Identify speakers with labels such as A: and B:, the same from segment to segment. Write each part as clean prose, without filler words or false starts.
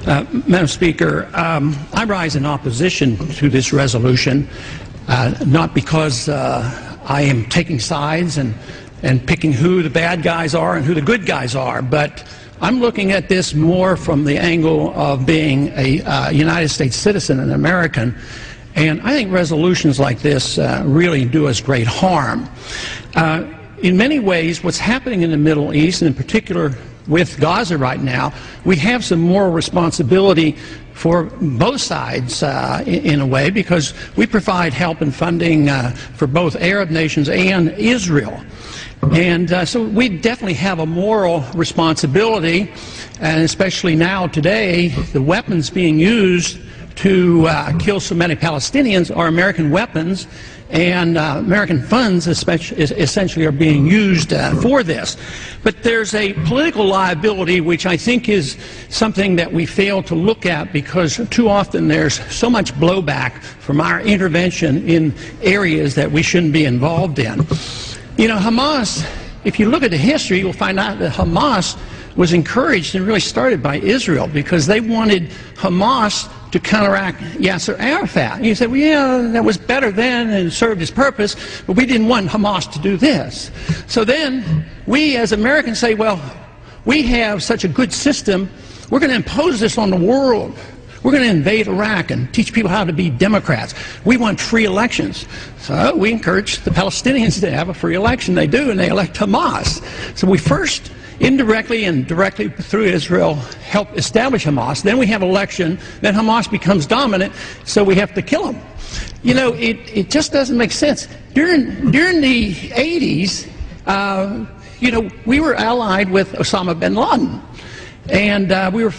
A: Madam Speaker, I rise in opposition to this resolution, not because I am taking sides and picking who the bad guys are and who the good guys are, but I'm looking at this more from the angle of being a United States citizen, an American, and I think resolutions like this really do us great harm. In many ways, what's happening in the Middle East, and in particular with Gaza right now, we have some moral responsibility for both sides in a way, because we provide help and funding for both Arab nations and Israel. And so we definitely have a moral responsibility, and especially now today, the weapons being used to kill so many Palestinians are American weapons, and American funds essentially are being used for this. But there's a political liability which I think is something that we fail to look at, because too often there's so much blowback from our intervention in areas that we shouldn't be involved in. You know, Hamas, if you look at the history, you'll find out that Hamas was encouraged and really started by Israel, because they wanted Hamas to counteract Yasser Arafat. And you said, well, yeah, that was better then and served its purpose, but we didn't want Hamas to do this. So then we as Americans say, well, we have such a good system, we're going to impose this on the world. We're going to invade Iraq and teach people how to be Democrats. We want free elections. So we encourage the Palestinians to have a free election. They do, and they elect Hamas. So we first indirectly and directly through Israel help establish Hamas. Then we have election. Then Hamas becomes dominant, so we have to kill them. You know, it just doesn't make sense. During the 80s, you know, we were allied with Osama bin Laden. And we were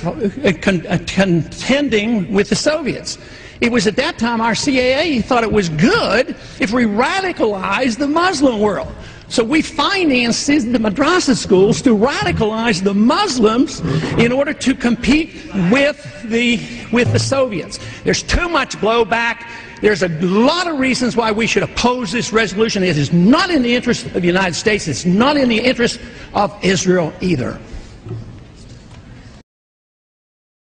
A: contending with the Soviets. It was at that time our CIA thought it was good if we radicalized the Muslim world. So we financed the madrasa schools to radicalize the Muslims in order to compete with the Soviets. There's too much blowback. There's a lot of reasons why we should oppose this resolution. It is not in the interest of the United States. It's not in the interest of Israel either.